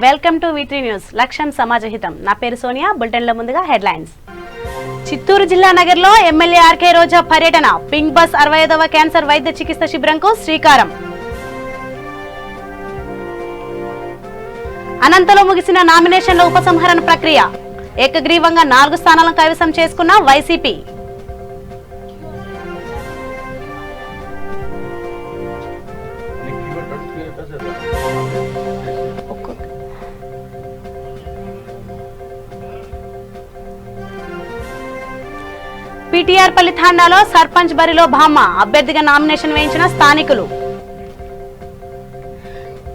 Welcome to V3 news. లక్ష్యం సమాజహితం. నా పేరు సోనియా. బులెటిన్ల ముందుగా హెడ్లైన్స్. చిత్తూరు జిల్లా నగర్లో ఎమ్మెల్యే ఆర్కే రోజా పర్యటన. పింక్ బస్ 65వ క్యాన్సర్ వైద్య చికిత్స శిబిరంకు శ్రీకారం. అనంతలో ముగిసిన నామినేషన్ల ఉపసంహరణ ప్రక్రియ. ఏకగ్రీవంగా 4 స్థానాలను కైవసం చేసుకున్న వైసీపీ. పీటీఆర్ పల్లి తాండాలో సర్పంచ్ బరిలో భామ. అభ్యర్థిగా నామినేషన్ వేయించిన స్థానికులు.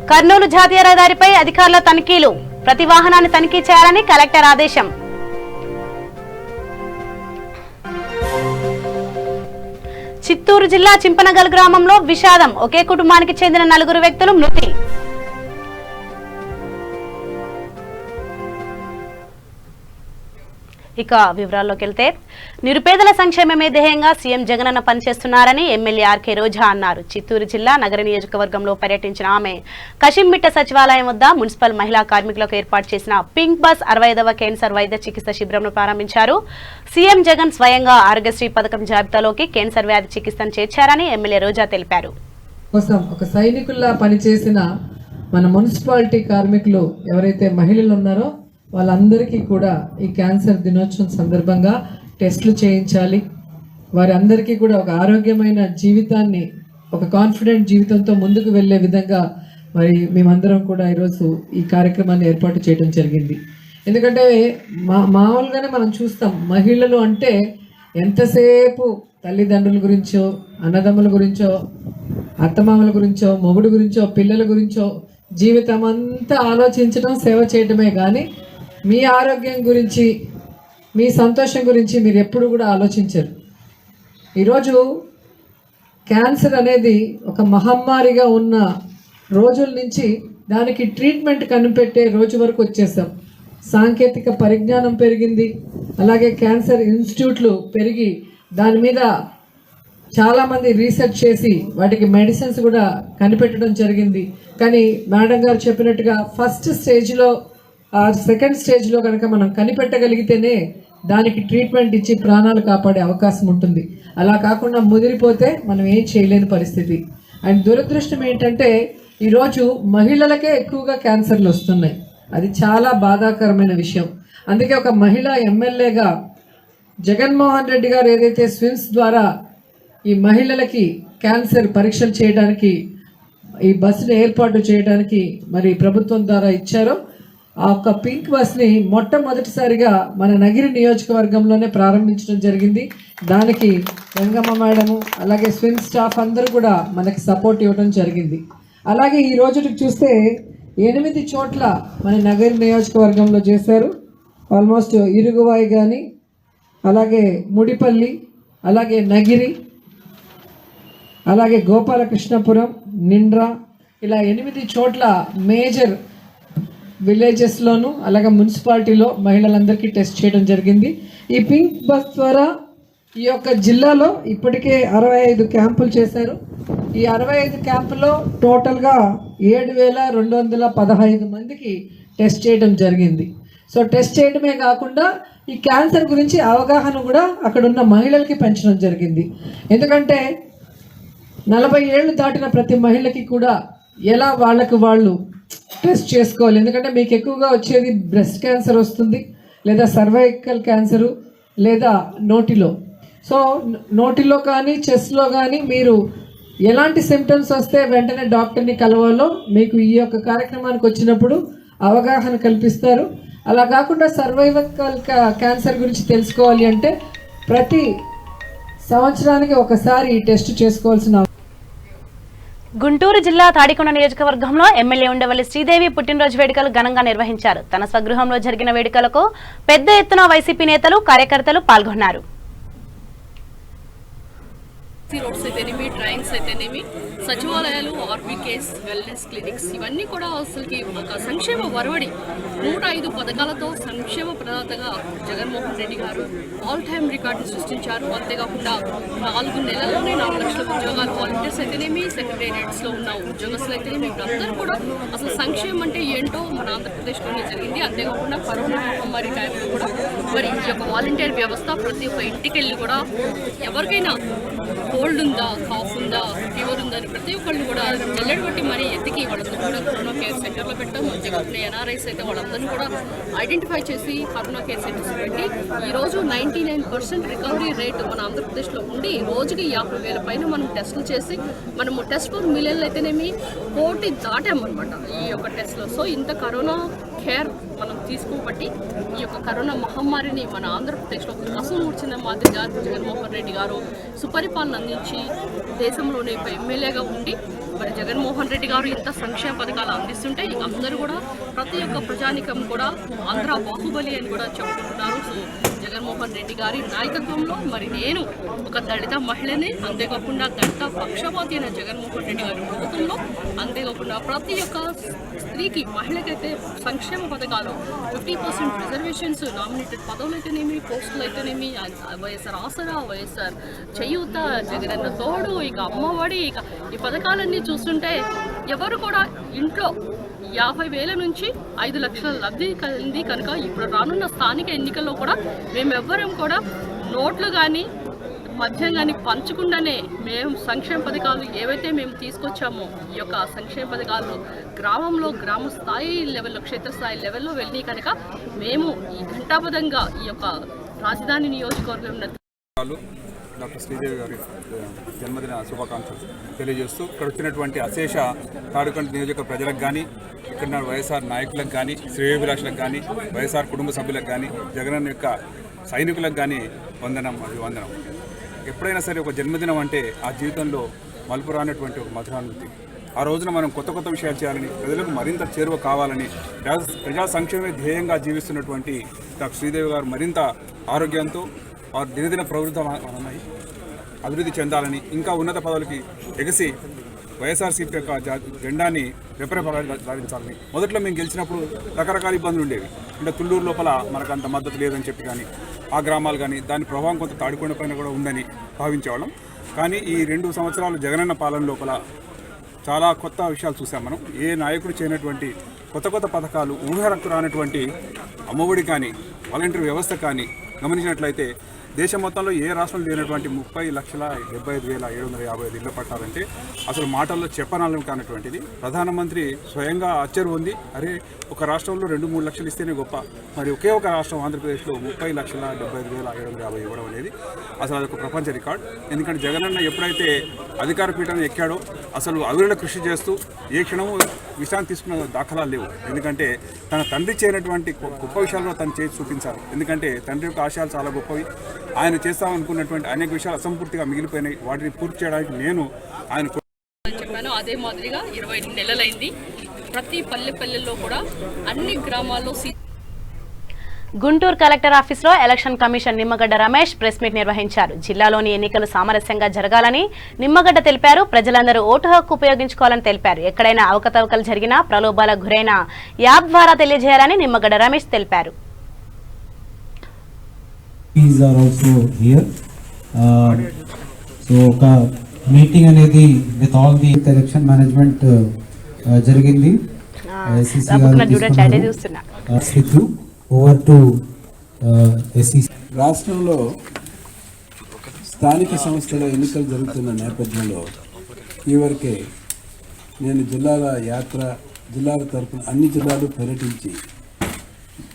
కర్నూలు జాతీయ రహదారిపై అధికారుల తనిఖీలు. ప్రతి వాహనాన్ని తనిఖీ చేయాలని కలెక్టర్ ఆదేశం. చిత్తూరు జిల్లా చింపనగల్ గ్రామంలో విషాదం. ఒకే కుటుంబానికి చెందిన 4 వ్యక్తులు మృతి. ఇక వివరాల్లోకి వెళ్తే, నిరుపేదల సంక్షేమమే ధ్యేయంగా సీఎం జగనన్న పనిచేస్తున్నారని ఎమ్మెల్యే ఆర్కే రోజా అన్నారు. చిత్తూరు జిల్లా నగర నియోజకవర్గంలో పర్యటించిన ఆమె కశింమిట్ట సచివాలయం వద్ద మున్సిపల్ మహిళా కార్మికులకు ఏర్పాటు చేసిన పింక్ బస్ 65వ క్యాన్సర్ వైద్య చికిత్స శిబిరంను ప్రారంభించారు. సీఎం జగన్ స్వయంగా ఆరోగ్యశ్రీ పథకం జాబితాలోకి క్యాన్సర్ వ్యాధి చికిత్సను చేర్చారని ఎమ్మెల్యే రోజా తెలిపారు. ఒక సైనికుల్లా పనిచేసిన మన మున్సిపాలిటీ కార్మికులు ఎవరైతే మహిళలు ఉన్నారో వాళ్ళందరికీ కూడా ఈ క్యాన్సర్ దినోత్సవం సందర్భంగా టెస్టులు చేయించాలి. వారి అందరికీ కూడా ఒక ఆరోగ్యమైన జీవితాన్ని, ఒక కాన్ఫిడెంట్ జీవితంతో ముందుకు వెళ్ళే విధంగా మరి మేమందరం కూడా ఈరోజు ఈ కార్యక్రమాన్ని ఏర్పాటు చేయడం జరిగింది. ఎందుకంటే మామూలుగానే మనం చూస్తాం, మహిళలు అంటే ఎంతసేపు తల్లిదండ్రుల గురించో, అన్నదమ్ముల గురించో, అత్తమామల గురించో, మొగుడు గురించో, పిల్లల గురించో జీవితం అంతా ఆలోచించడం, సేవ చేయడమే కానీ మీ ఆరోగ్యం గురించి, మీ సంతోషం గురించి మీరు ఎప్పుడు కూడా ఆలోచించరు. ఈరోజు క్యాన్సర్ అనేది ఒక మహమ్మారిగా ఉన్న రోజుల నుంచి దానికి ట్రీట్మెంట్ కనిపెట్టే రోజు వరకు వచ్చేసాం. సాంకేతిక పరిజ్ఞానం పెరిగింది, అలాగే క్యాన్సర్ ఇన్స్టిట్యూట్లు పెరిగి దాని మీద చాలామంది రీసెర్చ్ చేసి వాటికి మెడిసిన్స్ కూడా కనిపెట్టడం జరిగింది. కానీ మేడం గారు చెప్పినట్టుగా ఫస్ట్ స్టేజ్లో, సెకండ్ స్టేజ్లో కనుక మనం కనిపెట్టగలిగితేనే దానికి ట్రీట్మెంట్ ఇచ్చి ప్రాణాలు కాపాడే అవకాశం ఉంటుంది. అలా కాకుండా ముదిరిపోతే మనం ఏం చేయలేని పరిస్థితి. అండ్ దురదృష్టం ఏంటంటే ఈరోజు మహిళలకే ఎక్కువగా క్యాన్సర్లు వస్తున్నాయి. అది చాలా బాధాకరమైన విషయం. అందుకే ఒక మహిళా ఎమ్మెల్యేగా జగన్మోహన్ రెడ్డి గారు ఏదైతే స్విమ్స్ ద్వారా ఈ మహిళలకి క్యాన్సర్ పరీక్షలు చేయడానికి ఈ బస్సును ఏర్పాటు చేయడానికి మరి ప్రభుత్వం ద్వారా ఇచ్చారో, ఆ ఒక్క పింక్ బస్ని మొట్టమొదటిసారిగా మన నగిరి నియోజకవర్గంలోనే ప్రారంభించడం జరిగింది. దానికి గంగమ్మ మేడము, అలాగే స్విమ్ స్టాఫ్ అందరూ కూడా మనకి సపోర్ట్ ఇవ్వడం జరిగింది. అలాగే ఈ రోజుకి చూస్తే 8 చోట్ల మన నగరి నియోజకవర్గంలో చేశారు. ఆల్మోస్ట్ ఇరుగువాయి కానీ, అలాగే ముడిపల్లి, అలాగే నగిరి, అలాగే గోపాలకృష్ణపురం, నిండ్రా, ఇలా 8 చోట్ల మేజర్ విలేజెస్లోను అలాగే మున్సిపాలిటీలో మహిళలందరికీ టెస్ట్ చేయడం జరిగింది. ఈ పింక్ బస్ ద్వారా ఈ యొక్క జిల్లాలో ఇప్పటికే 65 క్యాంపులు చేశారు. ఈ 65 క్యాంపులో టోటల్గా 7,215 మందికి టెస్ట్ చేయడం జరిగింది. సో టెస్ట్ చేయడమే కాకుండా ఈ క్యాన్సర్ గురించి అవగాహన కూడా అక్కడున్న మహిళలకి పెంచడం జరిగింది. ఎందుకంటే 40 ఏళ్ళు దాటిన ప్రతి మహిళకి కూడా ఎలా వాళ్ళకు వాళ్ళు టెస్ట్ చేసుకోవాలి. ఎందుకంటే మీకు ఎక్కువగా వచ్చేది బ్రెస్ట్ క్యాన్సర్ వస్తుంది, లేదా సర్వైకల్ క్యాన్సరు, లేదా నోటిలో. సో నోటిలో కానీ చెస్ట్లో కానీ మీరు ఎలాంటి సిమ్టమ్స్ వస్తే వెంటనే డాక్టర్ని కలవాలో మీకు ఈ యొక్క కార్యక్రమానికి వచ్చినప్పుడు అవగాహన కల్పిస్తారు. అలా కాకుండా సర్వైకల్ క్యాన్సర్ గురించి తెలుసుకోవాలి అంటే ప్రతి సంవత్సరానికి ఒకసారి టెస్ట్ చేసుకోవాల్సిన. గుంటూరు జిల్లా తాడికొండ నియోజకవర్గంలో ఎమ్మెల్యే ఉండవల్లి శ్రీదేవి పుట్టినరోజు వేడుకలు ఘనంగా నిర్వహించారు. తన స్వగృహంలో జరిగిన వేడుకలకు పెద్ద ఎత్తున వైసీపీ నేతలు, కార్యకర్తలు పాల్గొన్నారు. రోడ్స్ అయితేనేమి, ట్రైన్స్ అయితేనేమి, సచివాలయాలు, ఆర్బీకేస్, వెల్నెస్ క్లినిక్స్ ఇవన్నీ కూడా అసలుకి ఒక సంక్షేమ వరవడి 105 పథకాలతో సంక్షేమ ప్రదాతగా జగన్మోహన్ రెడ్డి గారు ఆల్ టైమ్ రికార్డు సృష్టించారు. అంతేకాకుండా 4 నెలల్లోనే 4 లక్షల ఉద్యోగాలు, వాలంటీర్స్ అయితేనేమి, సెక్రటేరియట్స్లో ఉన్న ఉద్యోగస్తులు అయితేనేమి వీళ్ళందరూ కూడా అసలు సంక్షేమం అంటే ఏంటో మన ఆంధ్రప్రదేశ్లోనే జరిగింది. అంతేకాకుండా కరోనా మహమ్మారి టైంలో కూడా మరి ఈ యొక్క వాలంటీర్ వ్యవస్థ ప్రతి ఒక్క ఇంటికి వెళ్ళి కూడా ఎవరికైనా కోల్డ్ ఉందా, కాఫ్ ఉందా, ఫీవర్ ఉందా అని ప్రతి ఒక్కళ్ళు కూడా జల్లెడ బట్టి మరీ ఎత్తికి వాళ్ళందరూ కూడా కరోనా కేర్ సెంటర్లో పెట్టాం. అంతేకాకుండా ఎన్ఆర్ఐస్ అయితే వాళ్ళందరినీ కూడా ఐడెంటిఫై చేసి కరోనా కేర్ సెంటర్స్ పెట్టి ఈరోజు 99% రికవరీ రేటు మన ఆంధ్రప్రదేశ్లో ఉండి రోజుకి 50,000 పైన మనం టెస్టులు చేసి మనము టెస్ట్ ఫర్ మిలియన్లు అయితేనేమి 1 కోటి దాటామన్నమాట ఈ యొక్క టెస్ట్లో. సో ఇంత కరోనా కేర్ మనం తీసుకోబట్టి ఈ యొక్క కరోనా మహమ్మారిని మన ఆంధ్రప్రదేశ్లో కసం మూర్చిన మాదిరిగా జగన్మోహన్ రెడ్డి గారు సుపరిపాలన అందించి దేశంలోనే ఎమ్మెల్యేగా ఉండి మరి జగన్మోహన్ రెడ్డి గారు ఇంత సంక్షేమ పథకాలు అందిస్తుంటే అందరూ కూడా ప్రతి ఒక్క ప్రజానికం కూడా ఆంధ్ర బాహుబలి అని కూడా చెప్పుకుంటున్నారు. సో జగన్మోహన్ రెడ్డి గారి నాయకత్వంలో మరి నేను ఒక దళిత మహిళని, అంతేకాకుండా దళిత పక్షపాతి అయిన జగన్మోహన్ రెడ్డి గారి ప్రభుత్వంలో అంతేకాకుండా ప్రతి ఒక్క స్త్రీకి, మహిళకైతే సంక్షేమ పథకాలు 50% రిజర్వేషన్స్, నామినేటెడ్ పదవులు అయితేనేమి, పోస్టులు అయితేనేమి, వైఎస్ఆర్ ఆసరా, వైఎస్ఆర్ చేయూత, జగనన్న తోడు, ఇక అమ్మఒడి, ఇక ఈ పథకాలన్నీ చూస్తుంటే ఎవరు కూడా ఇంట్లో 50,000 నుంచి 5 లక్షల లబ్ధి కలిగింది కనుక ఇప్పుడు రానున్న స్థానిక ఎన్నికల్లో కూడా మేమెవ్వరం కూడా నోట్లు కానీ మద్యం కానీ పంచకుండానే మేము సంక్షేమ పథకాలు ఏవైతే మేము తీసుకొచ్చామో ఈ యొక్క సంక్షేమ పథకాలు గ్రామంలో గ్రామ స్థాయి లెవెల్లో, క్షేత్రస్థాయి లెవెల్లో వెళ్ళి కనుక మేము ఈ ఘంటాపథంగా ఈ యొక్క రాజధాని నియోజకవర్గం డాక్టర్ శ్రీదేవి గారి జన్మదిన శుభాకాంక్షలు తెలియజేస్తూ ఇక్కడ వచ్చినటువంటి అశేష తాడుకంటి నియోజక ప్రజలకు కానీ, ఇక్కడ వైఎస్ఆర్ నాయకులకు కానీ, శ్రేయోభిలాషులకు కానీ, వైఎస్ఆర్ కుటుంబ సభ్యులకు కానీ, జగనన్న యొక్క సైనికులకు కానీ వందనం. ఎప్పుడైనా సరే ఒక జన్మదినం అంటే ఆ జీవితంలో మలుపు రానటువంటి ఒక మధురానుభూతి. ఆ రోజున మనం కొత్త కొత్త విషయాలు చేయాలని, ప్రజలకు మరింత చేరువ కావాలని, ప్రజా సంక్షేమే ధ్యేయంగా జీవిస్తున్నటువంటి డాక్టర్ శ్రీదేవి గారు మరింత ఆరోగ్యంతో వారు దినదిన ప్రవృత్తమై అభివృద్ధి చెందాలని, ఇంకా ఉన్నత పదవులకి ఎగసి వైఎస్ఆర్సీపీ యొక్క జెండాని రెపరెపలాడించాలని. మొదట్లో మేము గెలిచినప్పుడు రకరకాల ఇబ్బందులు ఉండేవి. అంటే తుళ్ళూరు లోపల మనకు అంత మద్దతు లేదని చెప్పి కానీ, ఆ గ్రామాలు కానీ దాని ప్రభావం కొంత తాడికొండ పైన కూడా ఉందని భావించేవాళ్ళం. కానీ ఈ 2 సంవత్సరాలు జగనన్న పాలన లోపల చాలా కొత్త విషయాలు చూసాం మనం. ఏ నాయకుడు చేయనటువంటి కొత్త కొత్త పథకాలు, ఊహరకు రానటువంటి అమ్మఒడి కానీ, వాలంటీర్ వ్యవస్థ కానీ గమనించినట్లయితే దేశం మొత్తంలో ఏ రాష్ట్రంలో లేనటువంటి 30,75,755 ఇళ్ల పట్టాలంటే అసలు మాటల్లో చెప్పనాలను కానటువంటిది. ప్రధానమంత్రి స్వయంగా ఆశ్చర్యం ఉంది. అరే, ఒక రాష్ట్రంలో 2-3 లక్షలు ఇస్తేనే గొప్ప, మరి ఒకే ఒక రాష్ట్రం ఆంధ్రప్రదేశ్లో 30,75,750 ఇవ్వడం అనేది అసలు అదొక ప్రపంచ రికార్డ్. ఎందుకంటే జగనన్న ఎప్పుడైతే అధికార పీఠాన్ని ఎక్కాడో అసలు అవిరళ కృషి చేస్తూ ఏ క్షణము విశ్రాంతి తీసుకున్న దాఖలాలు లేవు. ఎందుకంటే తన తండ్రి చేయనటువంటి గొప్ప విషయాల్లో తను చేసి చూపించాలి. ఎందుకంటే తండ్రి యొక్క ఆశయాలు చాలా గొప్పవి. ఆయన చేస్తామనుకున్నటువంటి అనేక విషయాలు అసంపూర్తిగా మిగిలిపోయినాయి. వాటిని పూర్తి చేయడానికి నేను ఆయన చెప్పాను. అదే మాదిరిగా 20 నెలలైంది. ప్రతి పల్లెల్లో కూడా అన్ని గ్రామాల్లో గుంటూరు కలెక్టర్ ఆఫీసులో election commission Nimmagadda Ramesh press meet నిర్వహించారు. జిల్లాలోని ఎన్నికలు సామరస్యంగా జరగాలని నిమ్మగడ్డ తెలిపారు. ప్రజలందరూ ఓటు హక్కు ఉపయోగించుకోవాలని తెలిపారు. ఎక్కడైనా అవకతవకలు జరిగినా, ప్రలోభాలకు గురైన యాప్ ద్వారా తెలియజేయాలని నిమ్మగడ్డ రమేష్ తెలిపారు. ఒక మీటింగ్ అనేది with all the election management జరిగింది. రాష్ట్రంలో స్థానిక సంస్థల ఎన్నికలు జరుగుతున్న నేపథ్యంలో ఈవరకే నేను జిల్లాల తరపున అన్ని జిల్లాలు పర్యటించి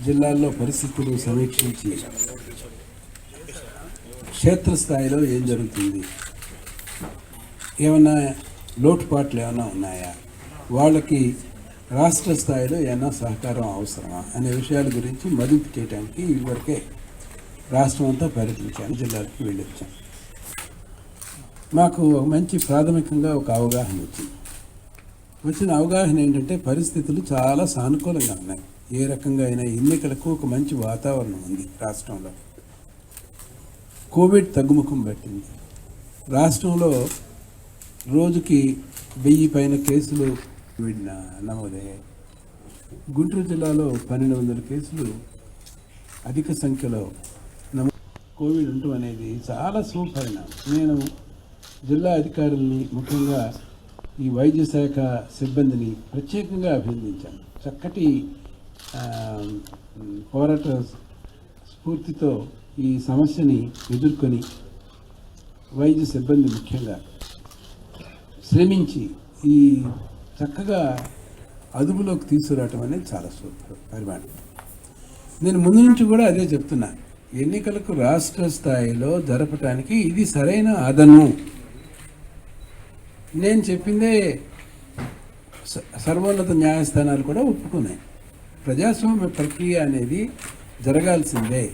జిల్లాల్లో పరిస్థితులు సమీక్షించి క్షేత్రస్థాయిలో ఏం జరుగుతుంది, ఏమన్నా లోటుపాట్లు ఏమైనా ఉన్నాయా, వాళ్ళకి రాష్ట్ర స్థాయిలో ఏమైనా సహకారం అవసరమా అనే విషయాల గురించి మదింపు చేయడానికి ఇదివరకే రాష్ట్రం అంతా పర్యటించాను, జిల్లాలకు వెళ్ళొచ్చాం. మాకు మంచి ప్రాథమికంగా ఒక అవగాహన వచ్చిన అవగాహన ఏంటంటే పరిస్థితులు చాలా సానుకూలంగా ఉన్నాయి. ఏ రకంగా అయినా ఎన్నికలకు ఒక మంచి వాతావరణం ఉంది రాష్ట్రంలో. కోవిడ్ తగ్గుముఖం పట్టింది. రాష్ట్రంలో రోజుకి 1000 పైన కేసులు నమోదయ్యాయి. గుంటూరు జిల్లాలో 1200 కేసులు అధిక సంఖ్యలో కోవిడ్ ఉండటం అనేది చాలా శుభపరిణామం. నేను జిల్లా అధికారుల్ని, ముఖ్యంగా ఈ వైద్య శాఖ సిబ్బందిని ప్రత్యేకంగా అభినందించాను. చక్కటి పోరాట స్ఫూర్తితో ఈ సమస్యని ఎదుర్కొని వైద్య సిబ్బంది ముఖ్యంగా శ్రమించి ఈ చక్కగా అదుపులోకి తీసుకురావటం అనేది చాలా పరిమాణం. నేను ముందు నుంచి కూడా అదే చెప్తున్నా, ఎన్నికలకు రాష్ట్ర స్థాయిలో జరపటానికి ఇది సరైన అదను. నేను చెప్పిందే సర్వోన్నత న్యాయస్థానాలు కూడా ఒప్పుకున్నాయి. ప్రజాస్వామ్య ప్రక్రియ అనేది జరగాల్సిందే.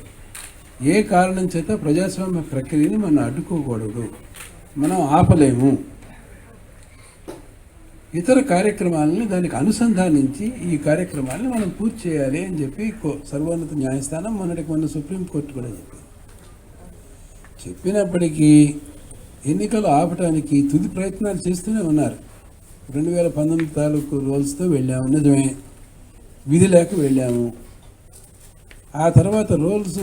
ఏ కారణం చేత ప్రజాస్వామ్య ప్రక్రియని మనం అడ్డుకోకూడదు, మనం ఆపలేము. ఇతర కార్యక్రమాలని దానికి అనుసంధానించి ఈ కార్యక్రమాలను మనం పూర్తి చేయాలి అని చెప్పి సర్వోన్నత న్యాయస్థానం మొన్న సుప్రీంకోర్టు కూడా చెప్పినప్పటికీ ఎన్నికలు ఆపటానికి తుది ప్రయత్నాలు చేస్తూనే ఉన్నారు. 2019 తాలూకు రూల్స్తో వెళ్ళాము, నిజమే, విధి లేక వెళ్ళాము. ఆ తర్వాత రూల్స్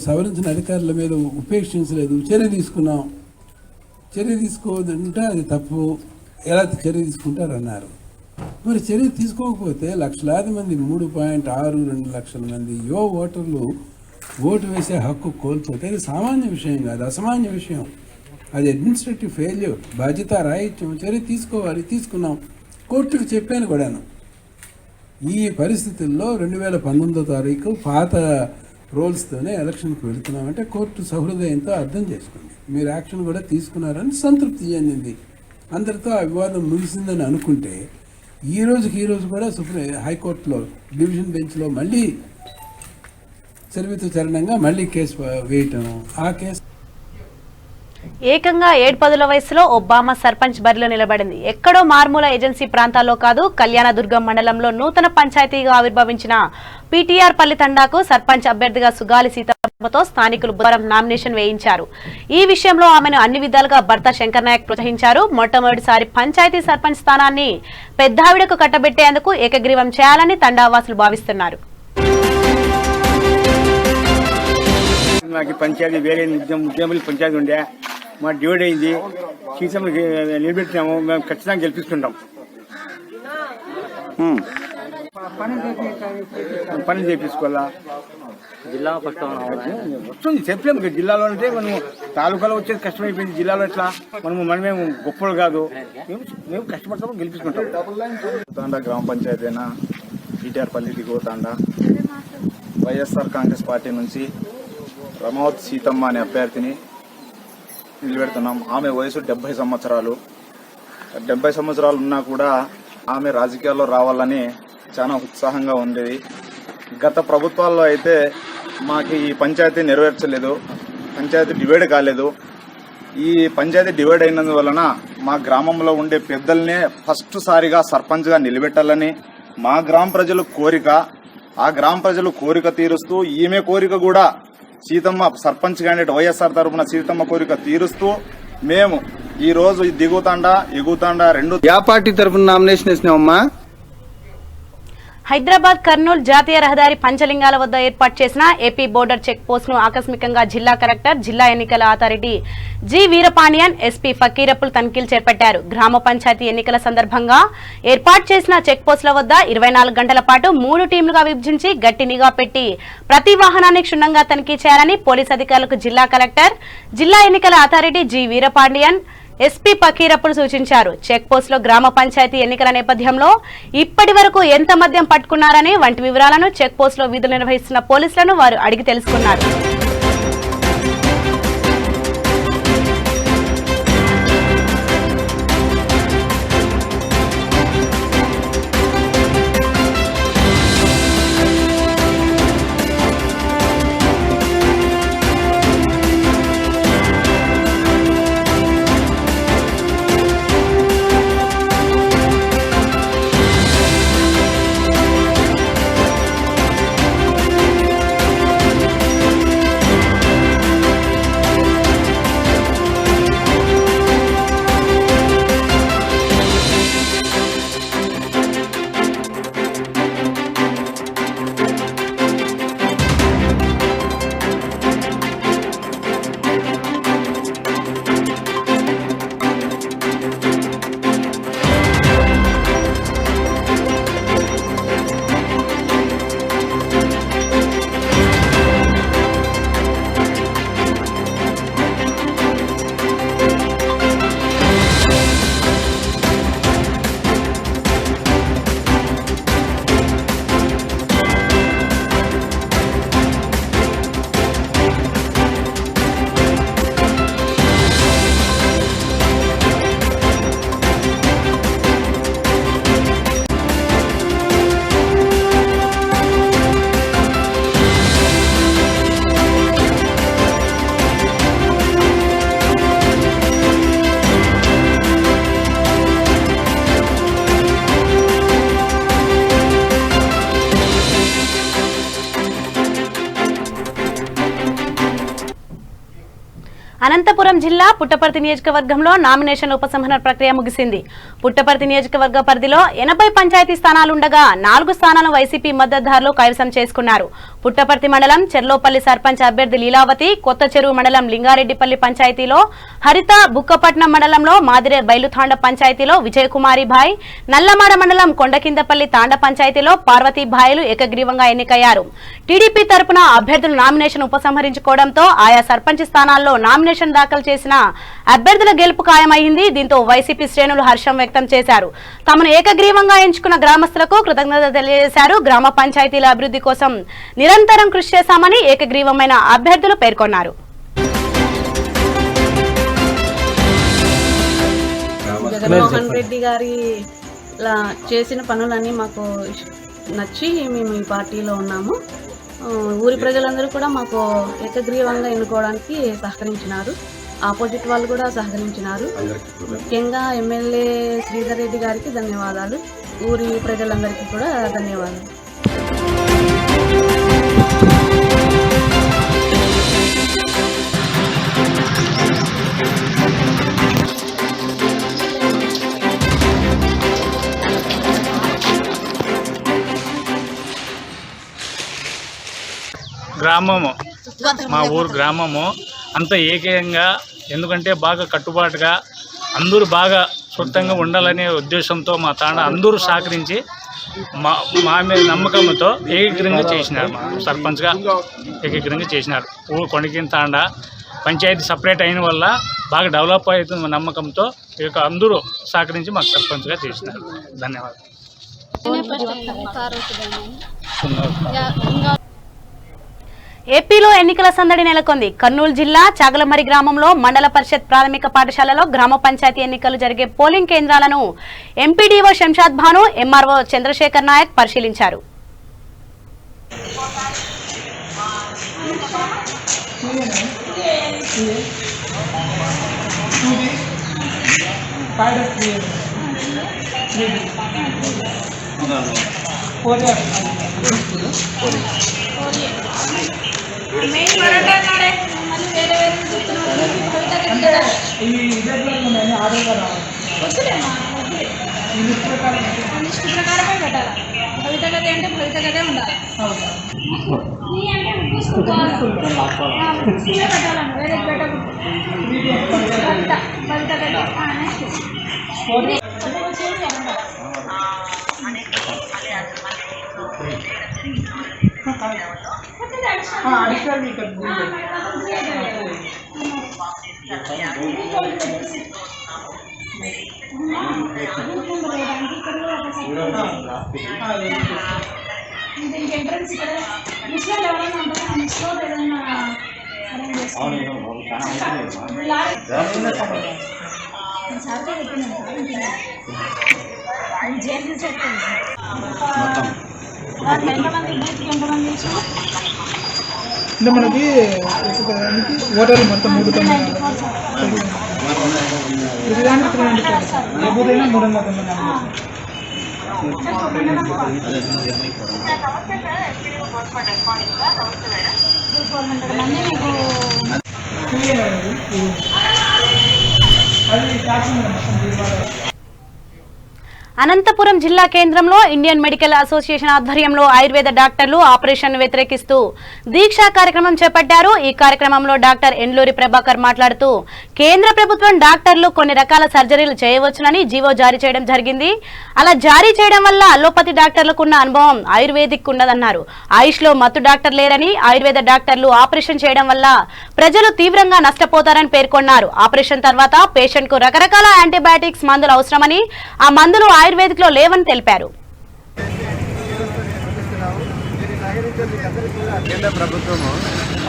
సవరించిన అధికారుల మీద ఉపేక్షించలేదు, చర్య తీసుకున్నాం. చర్య తీసుకోవద్దంటే అది తప్పు, ఎలా చర్య తీసుకుంటారన్నారు. మరి చర్య తీసుకోకపోతే లక్షలాది మంది 3.62 లక్షల మంది యువ ఓటర్లు ఓటు వేసే హక్కు కోల్పోతే అది సామాన్య విషయం కాదు, అసామాన్య విషయం. అది అడ్మినిస్ట్రేటివ్ ఫెయిల్యూర్, బాధ్యత రాహిత్యం. చర్య తీసుకోవాలి, తీసుకున్నాం. కోర్టుకు చెప్పాను కూడాను. ఈ పరిస్థితుల్లో 2019వ తారీఖు పాత రూల్స్తోనే ఎలక్షన్కి వెళుతున్నామంటే కోర్టు సహృదయంతో అర్థం చేసుకుంది. మీరు యాక్షన్ కూడా తీసుకున్నారని సంతృప్తి చెందింది. అందరితో ఆ వివాదం ముగిసిందని అనుకుంటే ఈ రోజు కూడా హైకోర్టులో డివిజన్ బెంచ్లో మళ్ళీ చరివిత చరణంగా మళ్ళీ కేసు వేయటం. ఆ కేసు ఏకంగా 7-10 వయసులో ఒబామా సర్పంచ్ బరిలో నిలబడింది. ఎక్కడో మారుమూల ఏజెన్సీ ప్రాంతాల్లో కాదు, కళ్యాణదుర్గం మండలంలో నూతన పంచాయతీగా ఆవిర్భవించిన పీటీఆర్ పల్లి తండాకు సర్పంచ్ అభ్యర్థిగా సుగాలి సీతమ్మతో స్థానికులు బుధవారం నామినేషన్ వేయించారు. ఈ విషయంలో ఆమెను అన్ని విధాలుగా భర్త శంకర్ నాయక్ ప్రోత్సహించారు. మొట్టమొదటిసారి పంచాయతీ సర్పంచ్ స్థానాన్ని పెద్దావిడకు కట్టబెట్టేందుకు ఏకగ్రీవం చేయాలని తండావాసులు భావిస్తున్నారు. మాకు పంచాయతీ వేరే ఉద్యమం పంచాయతీ ఉండే, మా డివైడ్ అయింది. సీసీఎం నిలబెట్టినాము, మేము ఖచ్చితంగా గెలిపిస్తుంటాం. పని చేయించుకోవాలా, జిల్లా ఫస్ట్ వస్తుంది చెప్పలేము. జిల్లాలో అంటే మనం తాలూకాలో వచ్చేది కష్టమైపోయింది. జిల్లాలో ఎట్లా మనమేము గొప్పలు కాదు, మేము కష్టపడతాము, గెలిపించుకుంటాం. తాండా గ్రామ పంచాయతీ అయినా పీటీఆర్ పల్లి దిగువ తాండా వైఎస్ఆర్ కాంగ్రెస్ పార్టీ నుంచి రమావతి సీతమ్మ అనే అభ్యర్థిని నిలబెడుతున్నాం. ఆమె వయసు 70 సంవత్సరాలు. 70 సంవత్సరాలు ఉన్నా కూడా ఆమె రాజకీయాల్లో రావాలని చాలా ఉత్సాహంగా ఉండేది. గత ప్రభుత్వాల్లో అయితే మాకు ఈ పంచాయతీ నెరవేర్చలేదు, పంచాయతీ డివైడ్ కాలేదు. ఈ పంచాయతీ డివైడ్ అయినందువలన మా గ్రామంలో ఉండే పెద్దల్నే ఫస్ట్ సారిగా సర్పంచ్గా నిలబెట్టాలని మా గ్రామ ప్రజల కోరిక. ఆ గ్రామ ప్రజలు కోరిక తీరుస్తూ ఈమె కోరిక కూడా సీతమ్మ సర్పంచ్ క్యాండిడేట్ వైఎస్ఆర్ తరఫున సీతమ్మ కోరిక తీరుస్తూ మేము ఈ రోజు దిగుతాండా ఎగుతాండా రెండు యా పార్టీ తరఫున నామినేషన్ వేసినామమ్మా. హైదరాబాద్ కర్నూలు జాతీయ రహదారి పంచలింగాల వద్ద ఏర్పాటు చేసిన ఏపీ బోర్డర్ చెక్ పోస్ట్ ను ఆకస్మికంగా జిల్లా కలెక్టర్, జిల్లా ఎన్నికల అథారిటీ జి వీరపాండియన్, ఎస్పీ ఫకీరప్పులు తనిఖీలు చేపట్టారు. గ్రామ పంచాయతీ ఎన్నికల సందర్భంగా ఏర్పాటు చేసిన చెక్ పోస్టుల వద్ద 24 గంటల పాటు 3 టీంలుగా విభజించి గట్టి నిఘా పెట్టి ప్రతి వాహనాన్ని క్షుణ్ణంగా తనిఖీ చేయాలని పోలీస్ అధికారులకు జిల్లా కలెక్టర్, జిల్లా ఎన్నికల అథారిటీ జి వీరపాండియన్, ఎస్పీ ఫకీరప్పులు సూచించారు. చెక్ పోస్ట్ లో గ్రామ పంచాయతీ ఎన్నికల నేపథ్యంలో ఇప్పటి వరకు ఎంత మద్యం పట్టుకున్నారని వంటి వివరాలను చెక్ పోస్ట్ లో విధులు నిర్వహిస్తున్న పోలీసులను వారు అడిగి తెలుసుకున్నారు. అనంతపురం జిల్లా పుట్టపర్తి నియోజకవర్గంలో నామినేషన్ ఉపసంహరణ ప్రక్రియ ముగిసింది. పుట్టపర్తి నియోజకవర్గ పరిధిలో 80 పంచాయతీ స్థానాలుండగా 4 స్థానాలను వైసీపీ మద్దతుదారులు కైవసం చేసుకున్నారు. పుట్టపర్తి మండలం చెర్లోపల్లి సర్పంచ్ అభ్యర్థి లీలావతి, కొత్త చెరువు మండలం లింగారెడ్డిపల్లి పంచాయతీలో హరిత, బుక్కపట్నం మండలంలో మాదిరే బైలుతాండ పంచాయతీలో విజయకుమారి భాయ్, నల్లమాడ మండలం కొండకిందపల్లి తాండ పంచాయతీలో పార్వతీ భాయ్లు ఏకగ్రీవంగా ఎన్నికయ్యారు. టీడీపీ తరపున అభ్యర్థులు నామినేషన్ ఉపసంహరించుకోవడంతో ఆయా సర్పంచ్ స్థానాల్లో నామినేషన్ దాఖలు చేసిన అభ్యర్థుల గెలుపు ఖాయమైంది. దీంతో వైసీపీ శ్రేణులు హర్షం వ్యక్తం చేశారు. తమను ఏకగ్రీవంగా ఎంచుకున్న గ్రామస్తులకు కృతజ్ఞతలు తెలియజేశారు. గ్రామ పంచాయతీల అభివృద్ధి కోసం నిరంతరం కృషి చేశామని ఏకగ్రీవమైన అభ్యర్థులు పేర్కొన్నారు. జగన్మోహన్ రెడ్డి గారి చేసిన పనులన్నీ మాకు నచ్చి మేము ఈ పార్టీలో ఉన్నాము. ఊరి ప్రజలందరూ కూడా మాకు ఏకగ్రీవంగా ఎన్నుకోవడానికి సహకరించినారు. ఆపోజిట్ వాళ్ళు కూడా సహకరించినారు. ముఖ్యంగా ఎమ్మెల్యే శ్రీధర్ రెడ్డి గారికి ధన్యవాదాలు. ఊరి ప్రజలందరికీ కూడా ధన్యవాదాలు. గ్రామము, మా ఊరు గ్రామము అంత ఏకంగా, ఎందుకంటే బాగా కట్టుబాటుగా అందరూ బాగా స్వచ్ఛంగా ఉండాలనే ఉద్దేశంతో మా తాండ అందరూ సహకరించి మా మీద నమ్మకంతో ఏకగ్రంగా చేసినారు. మా సర్పంచ్గా ఏకగ్రంగా చేసినారు. ఊరు కొండకింద తాండ పంచాయతీ సపరేట్ అయిన వల్ల బాగా డెవలప్ అవుతుంది నమ్మకంతో ఇక అందరూ సహకరించి మాకు సర్పంచ్గా చేసినారు. ధన్యవాదాలు. ఏపీలో ఎన్నికల సందడి నెలకొంది. కర్నూలు జిల్లా చాగలమరి గ్రామంలో మండల పరిషత్ ప్రాథమిక పాఠశాలలో గ్రామ పంచాయతీ ఎన్నికలు జరిగే పోలింగ్ కేంద్రాలను ఎంపీడీఓ శంషాద్ భాను, ఎంఆర్ఓ చంద్రశేఖర్ నాయక్ పరిశీలించారు. అంటే మనకి ఓటర్లు మొత్తం 390 లేకపోతే 390 అనంతపురం జిల్లా కేంద్రంలో ఇండియన్ మెడికల్ అసోసియేషన్ ఆధ్వర్యంలో ఆయుర్వేద డాక్టర్లు ఆపరేషన్ వ్యతిరేకిస్తూ దీక్షా కార్యక్రమం చేపట్టారు. ఈ కార్యక్రమంలో డాక్టర్ ఎండ్లూరి ప్రభాకర్ మాట్లాడుతూ కేంద్ర ప్రభుత్వం డాక్టర్లు కొన్ని రకాల సర్జరీలు చేయవచ్చునని జీవో జారీ చేయడం జరిగింది. అలా జారీ చేయడం వల్ల అలోపతి డాక్టర్లకున్న అనుభవం ఆయుర్వేదిక్ ఉండదన్నారు. ఆయుష్ లో మత్తు డాక్టర్ లేరని, ఆయుర్వేద డాక్టర్లు ఆపరేషన్ చేయడం వల్ల ప్రజలు తీవ్రంగా నష్టపోతారని పేర్కొన్నారు. ఆపరేషన్ తర్వాత పేషెంట్ కు రకరకాల యాంటీబయాటిక్స్ మందులు అవసరమని, ఆ మందులు ఆయుర్వేదిక్ లో లేవని తెలిపారు. కేంద్ర ప్రభుత్వము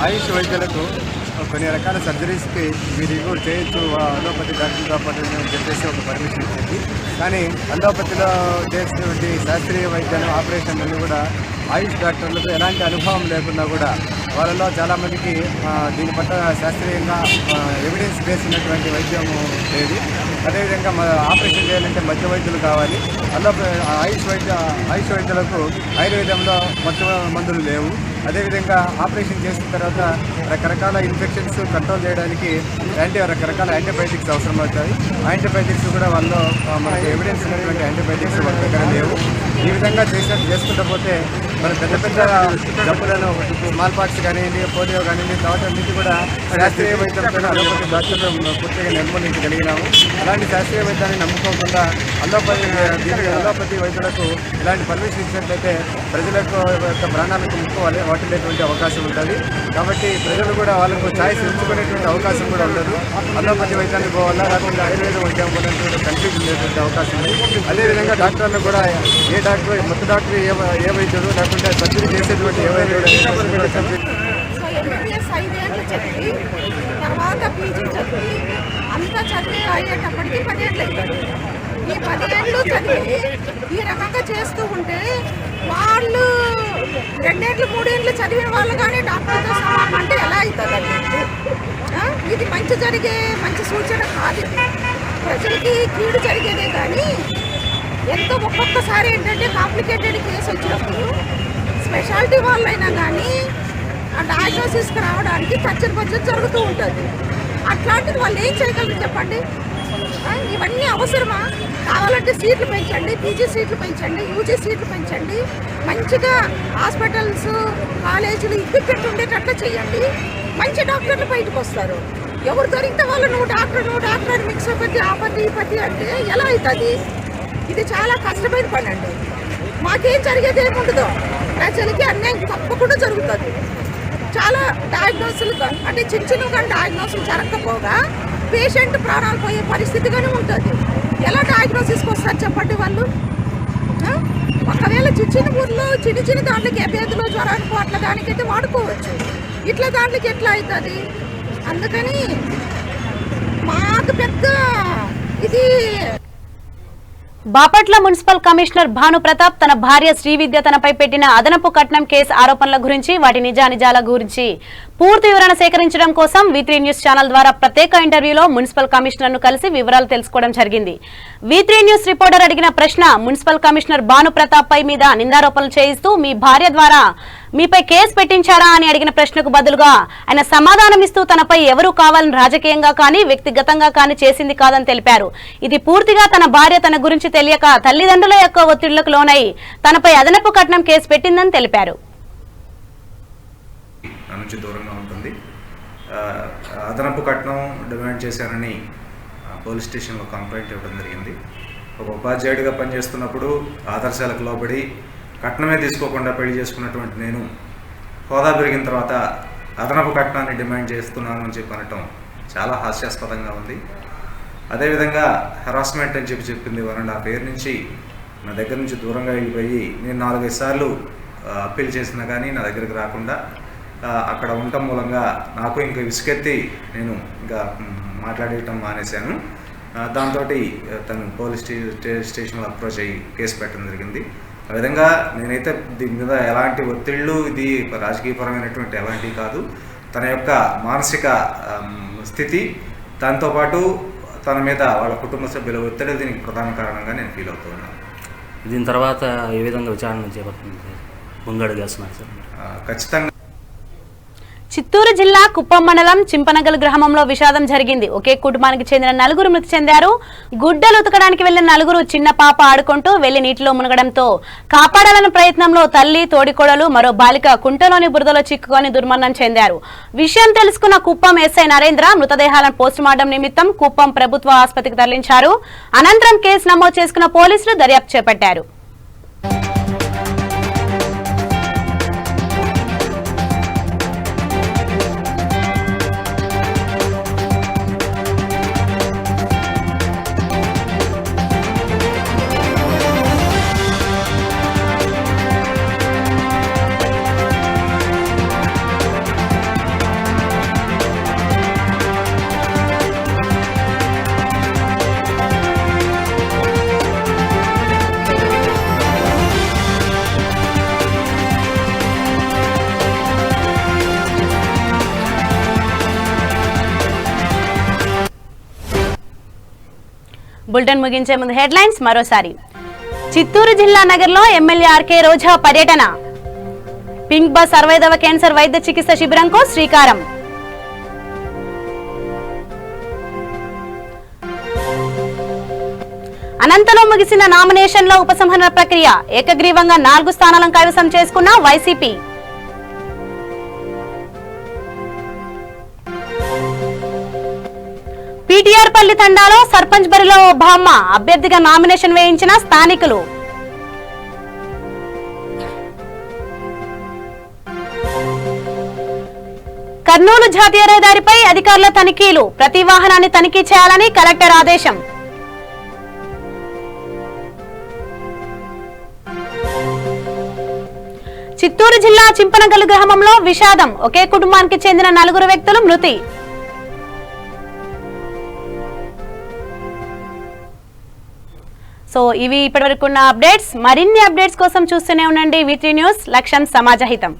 ఆయుష్ వైద్యులకు కొన్ని రకాల సర్జరీస్కి మీరు కూడా చేయొచ్చు అలోపతి డాక్టర్తో పాటు అని చెప్పేసి ఒక పర్మిషన్ ఇచ్చింది. కానీ అలోపతిలో చేసినటువంటి శాస్త్రీయ వైద్యాలు ఆపరేషన్లు కూడా ఆయుష్ డాక్టర్లకు ఎలాంటి అనుభవం లేకుండా కూడా వాళ్ళలో చాలామందికి దీని పట్ల శాస్త్రీయంగా ఎవిడెన్స్ బేస్ ఉన్నటువంటి వైద్యం లేదు. అదేవిధంగా ఆపరేషన్ చేయాలంటే మధ్య వైద్యులు కావాలి. ఆయుష్ వైద్యులకు ఆయుర్వేదంలో మత్తు మందులు లేవు. అదేవిధంగా ఆపరేషన్ చేసిన తర్వాత రకరకాల ఇన్ఫెక్షన్స్ కంట్రోల్ చేయడానికి రకరకాల యాంటీబయాటిక్స్ అవసరం అవుతాయి. యాంటీబయాటిక్స్ కూడా వాళ్ళు మనకు ఎవిడెన్స్ ఉన్నటువంటి యాంటీబయాటిక్స్ వాళ్ళ దగ్గర లేవు. ఈ విధంగా చేసుకుంటూ పోతే మన పెద్ద పెద్ద జబ్బులను స్మాల్ పాక్స్ కానివ్వండి, పోలియో కానివ్వండి, తర్వాత కూడా శాస్త్రీయ వైద్యంతో అలోపతి డాక్టర్లు పూర్తిగా నిర్మూలించగలిగినాము. అలాంటి శాస్త్రీయ వైద్యాన్ని నమ్ముకోకుండా అలోపతి వైద్యులకు ఇలాంటి పర్మిషన్ ఇచ్చినట్లయితే ప్రజలకు యొక్క ప్రాణాలకు ముక్కోవాలి వాటిల్లేటువంటి అవకాశం ఉంటుంది. కాబట్టి ప్రజలు కూడా వాళ్ళకు ఛాయిస్ ఎంచుకునేటువంటి అవకాశం కూడా ఉండదు. అలోపతి వైద్యానికి పోవాలా లేకపోతే ఆయుర్వేద వైద్యం పోవాలంటే కన్ఫ్యూజన్ ఉండేటువంటి అవకాశం ఉంది. అదేవిధంగా డాక్టర్లు కూడా ఏ డాక్టర్ మొత్తం డాక్టర్ ఏ వైద్యుడు లేకుంటే సర్జరీ చేసేటువంటి ఏ వైద్యుడు తర్వాత పీజీ చదివి అంతా చదివి అయ్యేటప్పటికి 10 ఏళ్ళు అవుతుంది. ఈ 10 ఏళ్ళు చదివి ఈ రకంగా చేస్తూ ఉంటే వాళ్ళు 2 ఏళ్ళు 3 ఏళ్ళు చదివిన వాళ్ళు కానీ డాక్టర్తో సమానం అంటే ఎలా అవుతుంది? ఇది మంచి సూచన కాదు. ప్రజలకి కీడు జరిగేదే కానీ ఎంతో ఒక్కొక్కసారి ఏంటంటే కాంప్లికేటెడ్ కేసు వచ్చినప్పుడు స్పెషాలిటీ వాళ్ళైనా కానీ ఆ డయాగ్నోసిస్కి రావడానికి ఖర్చు జరుగుతూ ఉంటుంది. అట్లాంటిది వాళ్ళు ఏం చేయగలరు చెప్పండి? ఇవన్నీ అవసరమా? కావాలంటే సీట్లు పెంచండి, పీజీ సీట్లు పెంచండి, యూజీ సీట్లు పెంచండి, మంచిగా హాస్పిటల్స్ కాలేజీలు ఎక్విప్మెంట్ ఉండేటట్లు చేయండి. మంచి డాక్టర్లు బయటకు వస్తారు. ఎవరు దొరికితే వాళ్ళు నువ్వు డాక్టర్ అని మిక్స్ పత్తి ఆ పత్తి ఈ పత్తి అంటే ఎలా అవుతుంది? ఇది చాలా కష్టమైన పని అండి. మాకేం జరిగేది ఏముండదు, ప్రజలకి అన్యాయం తప్పకుండా జరుగుతుంది. చాలా డయాగ్నోసులు అంటే చిన్న కానీ డయాగ్నోసులు జరగకపోగా పేషెంట్ ప్రాణాలు పోయే పరిస్థితిగానే ఉంటుంది. ఎలా డయాగ్నోసిస్కి వస్తారు చెప్పండి వాళ్ళు? ఒకవేళ చిన్న ఊర్లో చిన్న దాంట్లోకి ఎబేదులో జ్వరానికి అట్లా దానికైతే వాడుకోవచ్చు. ఇట్లా దాంట్లోకి ఎట్లా అవుతుంది? అందుకని మాకు పెద్ద ఇది. బాపట్ల మున్సిపల్ కమిషనర్ భానుప్రతాప్ తన భార్య శ్రీవిద్య తనపై పెట్టిన అదనపు కట్నం కేసు ఆరోపణల గురించి వాటి నిజానిజాల గురించి పూర్తి వివరణ సేకరించడం కోసం V3 న్యూస్ ఛానల్ ద్వారా ప్రత్యేక ఇంటర్వ్యూలో మున్సిపల్ కమిషనర్ ను కలిసి వివరాలు తెలుసుకోవడం జరిగింది. V3 న్యూస్ రిపోర్టర్ అడిగిన ప్రశ్న, మున్సిపల్ కమిషనర్ భానుప్రతాప్ పై మీద నిందారోపణలు చేయిస్తూ మీ భార్య ద్వారా మీపై కేసు పెట్టించారా అని అడిగిన ప్రశ్నకు బదులుగా ఆయన సమాధానమిస్తూ తనపై ఎవరూ కావాలని రాజకీయంగా కానీ వ్యక్తిగతంగా కానీ చేసింది కాదని తెలిపారు. ఇది పూర్తిగా తన భార్య తన గురించి తెలియక తల్లిదండ్రుల యొక్క ఒత్తిళ్లకు లోనై తనపై అదనపు కట్నం కేసు పెట్టిందని తెలిపారు. నుంచి దూరంగా ఉంటుంది. అదనపు కట్నం డిమాండ్ చేశారని పోలీస్ స్టేషన్లో కంప్లైంట్ ఇవ్వడం జరిగింది. ఒక ఉపాధ్యాయుడిగా పనిచేస్తున్నప్పుడు ఆదర్శాలకు లోబడి కట్నమే తీసుకోకుండా పెళ్లి చేసుకున్నటువంటి నేను హోదా పెరిగిన తర్వాత అదనపు కట్నాన్ని డిమాండ్ చేస్తున్నాను అని చెప్పి అనటం చాలా హాస్యాస్పదంగా ఉంది. అదేవిధంగా హెరాస్మెంట్ అని చెప్పింది 1.5 year నుంచి నా దగ్గర నుంచి దూరంగా వెళ్ళిపోయి నేను 4-5 సార్లు అప్పీల్ చేసినా కానీ నా దగ్గరికి రాకుండా అక్కడ ఉండటం మూలంగా నాకు ఇంకా విసుకెత్తి నేను ఇంకా మాట్లాడటం మానేశాను. దాంతో తను పోలీస్ స్టేషన్లో అప్రోచ్ అయ్యి కేసు పెట్టడం జరిగింది. ఆ విధంగా నేనైతే దీని మీద ఎలాంటి ఒత్తిళ్ళు, ఇది రాజకీయపరమైనటువంటి ఎలాంటివి కాదు. తన యొక్క మానసిక స్థితి, దాంతోపాటు తన మీద వాళ్ళ కుటుంబ సభ్యుల ఒత్తిడి దీనికి ప్రధాన కారణంగా నేను ఫీల్ అవుతున్నాను. దీని తర్వాత ఏ విధంగా విచారణ చేపడుతుంది సార్? ముంగడుగు వేస్తున్నారు సార్? ఖచ్చితంగా. చిత్తూరు జిల్లా కుప్పం మండలం చింపనగల్ గ్రామంలో విషాదం జరిగింది. ఒకే కుటుంబానికి చెందిన 9 మృతి చెందారు. గుడ్డలు ఉతకడానికి వెళ్లిన 9 చిన్న పాప ఆడుకుంటూ వెళ్లి నీటిలో మునగడంతో కాపాడాలన్న ప్రయత్నంలో తల్లి, తోడికోడలు, మరో బాలిక కుంటలోని బురదలో చిక్కుకొని దుర్మరణం చెందారు. విషయం తెలుసుకున్న కుప్పం ఎస్ఐ నరేంద్ర మృతదేహాలను పోస్టుమార్టం నిమిత్తం కుప్పం ప్రభుత్వ ఆసుపత్రికి తరలించారు. అనంతరం కేసు నమోదు చేసుకున్న పోలీసులు దర్యాప్తు చేపట్టారు. బులెటిన్ ముగించే ముందు హెడ్లైన్స్ మరోసారి. చిత్తూరు జిల్లా నగర్లో ఎమ్మెల్యే ఆర్కే రోజా పర్యటన. పింక్ బస్ 60వ క్యాన్సర్ వైద్య చికిత్స శిబిరంకు శ్రీకారం. అనంతలో ముగిసిన నామినేషన్ల ఉపసంహరణ ప్రక్రియ. ఏకగ్రీవంగా 4 స్థానాలను కైవసం చేసుకున్న వైసీపీ. పీటీఆర్ పల్లి తండాలో సర్పంచ్ బరిలో బామ్మ అభ్యర్థిగా నామినేషన్ వేయించిన స్థానికులు. కర్నూలు జాతీయ రహదారిపై అధికారుల తనిఖీలు. ప్రతి వాహనాన్ని తనిఖీ చేయాలని కలెక్టర్ ఆదేశం. చిత్తూరు జిల్లా చింపనగల్లు గ్రామంలో విషాదం. ఒకే కుటుంబానికి చెందిన 4 వ్యక్తులు మృతి. సో ఇవి ఇప్పటివరకు ఉన్న అప్డేట్స్. మరిన్ని అప్డేట్స్ కోసం చూస్తూనే ఉండండి V3 న్యూస్. లక్ష్యం సమాజహితం.